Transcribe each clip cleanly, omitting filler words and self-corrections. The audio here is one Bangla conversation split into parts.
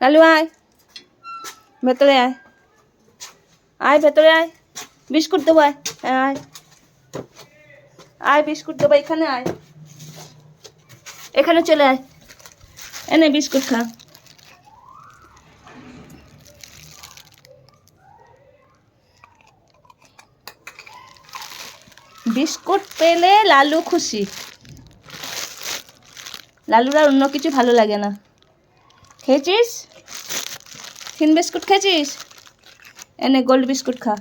কালু আয়, ভেতরে আয়, আয় ভেতরে আয়, বিস্কুট দেবো, আয় আয় আয়, বিস্কুট দেবো, এখানে আয়, এখানে চলে আয়, এনে বিস্কুট খা। বিস্কুট পেলে লালু খুশি, লালুর আর অন্য কিছু ভালো লাগে না। খেয়েছিস? থিন বিস্কুট খেয়েছিস? এনে গোল্ড বিস্কুট খা।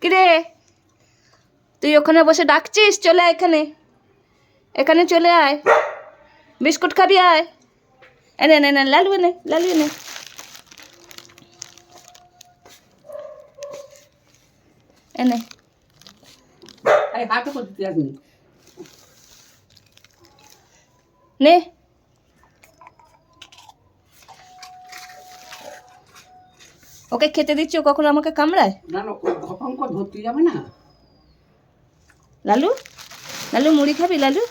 কিরে তুই ওখানে বসে ডাকছিস? চলে আয় এখানে, এখানে চলে আয়, বিস্কুট খাবি আয়। এনে এনে এনে লালু এনে, লালু এনে, এনে নে। ওকে খেতে দিচ্ছি, ও কখনো আমাকে কামড়ায়? ধরতে যাবে না। লালু, লালু মুড়ি খাবি? লালু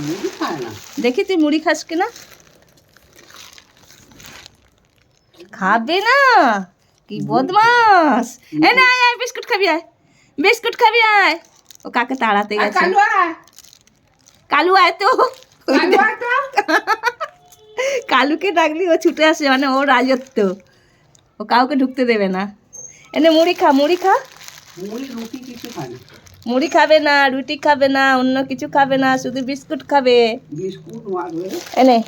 মুড়ি খায় না। দেখি তুই মুড়ি খাস কিনা। খাবে না, কি বদমাস। এ না, আয় আয়, বিস্কুট খাবি আয়, বিস্কুট খাবি আয়। ও কাকে তাড়াতে গেছে। কালু আয় তো, কালুকে ডাকলি ও ছুটে আসে, মানে ও রাজত্ব, ও কাউকে ঢুকতে দেবে না। এনে মুড়ি খা, মুড়ি খা। মুড়ি রুটি কিছু খায় না। মুড়ি খাবে না, রুটি খাবে না, অন্য কিছু খাবে না, শুধু বিস্কুট খাবে। বিস্কুট মারবে। এনে,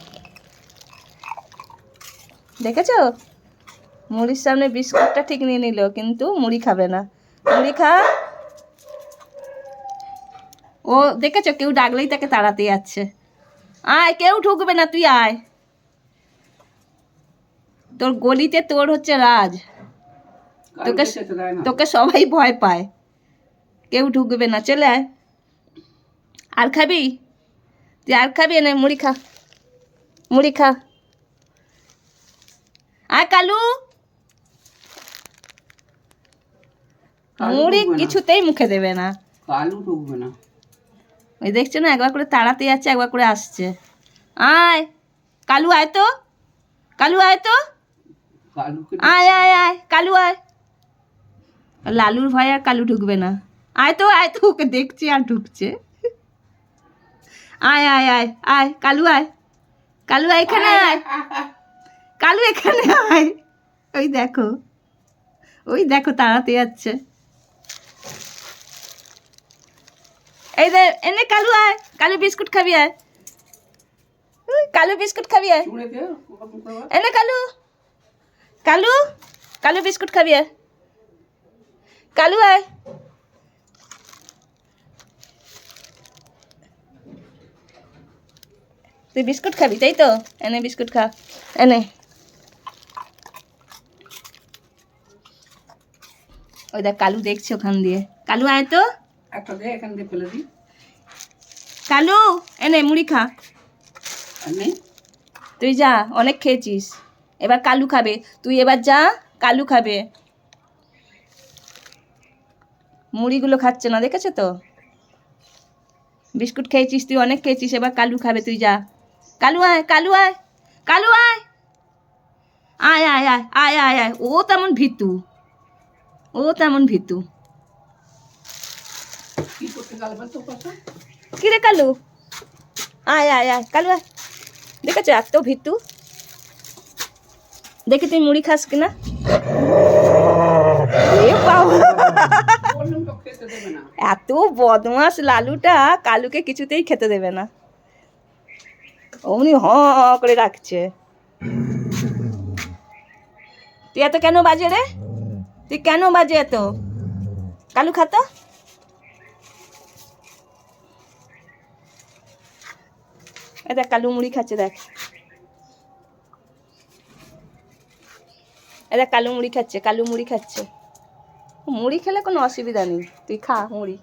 দেখেছো মুড়ির সামনে বিস্কুটটা ঠিক নিয়ে নিল, কিন্তু মুড়ি খাবে না। মুড়ি খা। ও দেখেছো, কেউ ডাকলেই তাকে তাড়াতে যাচ্ছে। আয়, কেউ ঢুকবে না, তুই আয়। তোর গলিতে তোর হচ্ছে রাজ, তোকে তোকে সবাই ভয় পায়, কেউ ঢুকবে না, চলে আয়। আর খাবি? তুই আর খাবি? এনে মুড়ি খা, মুড়ি খা। আয় কালু, মুড়ি কিছুতেই মুখে দেবে না। কালু ঢুকবে না। ওই দেখছো না, একবার করে তাড়াতে যাচ্ছে, একবার করে আসছে। আয় কালু, আয় তো, কালু আয় তো, আয় আয় আয়, কালু আয়। লালুর ভয় আর কালু ঢুকবে না। আয় তো, আয় তো, ওকে দেখছি আর ঢুকছে। আয় আয় আয় আয়, কালু আয়, কালু আয়, এখানে আয়, কালু এখানে আয়। ওই দেখো, ওই দেখো তাড়াতে যাচ্ছে। এই দে, এনে কালু আয়, কালু বিস্কুট খাবি আয়, কালু বিস্কুট খাবি আয়। এনে কালু, কালু, কালু বিস্কুট খাবি আয়, কালু আয়। তুই বিস্কুট খাবি তাই তো? এনে বিস্কুট খা, এনে। ওই দেখ কালু দেখছে ওখান দিয়ে। কালু আয় তো, একটা দে, এখান দিয়ে ফেলে দিই। কালু এনে মুড়ি খা। তুই যা, অনেক খেয়েছিস, এবার কালু খাবে। তুই এবার যা, কালু খাবে। মুড়িগুলো খাচ্ছে না, দেখেছো তো? বিস্কুট খেয়েছিস তুই, অনেক খেয়েছিস, এবার কালু খাবে, তুই যা। কালু আয়, কালু আয়, কালু আয়, আয় আয় আয় আয় আয় আয়। ও তেমন ভীতু, ও তেমন ভীতু। কিরে কালু, আয় আয় আয়, কালু আয়। দেখেছো এত ভীতু। দেখি তুই মুড়ি খাস কিনা। এত বদমাস লালুটা, কালুকে কিছুতেই খেতে দেবে না, অমনি হ করে রাখছে। তুই এত কেন বাজে রে? তুই কেন বাজে এত? কালু খাতো। দেখ কালু মুড়ি খাচ্ছে, দেখ, দেখ কালু মুড়ি খাচ্ছে, কালু মুড়ি খাচ্ছে। মুড়ি খেলে কোনো অসুবিধা নেই, তুই খা মুড়ি।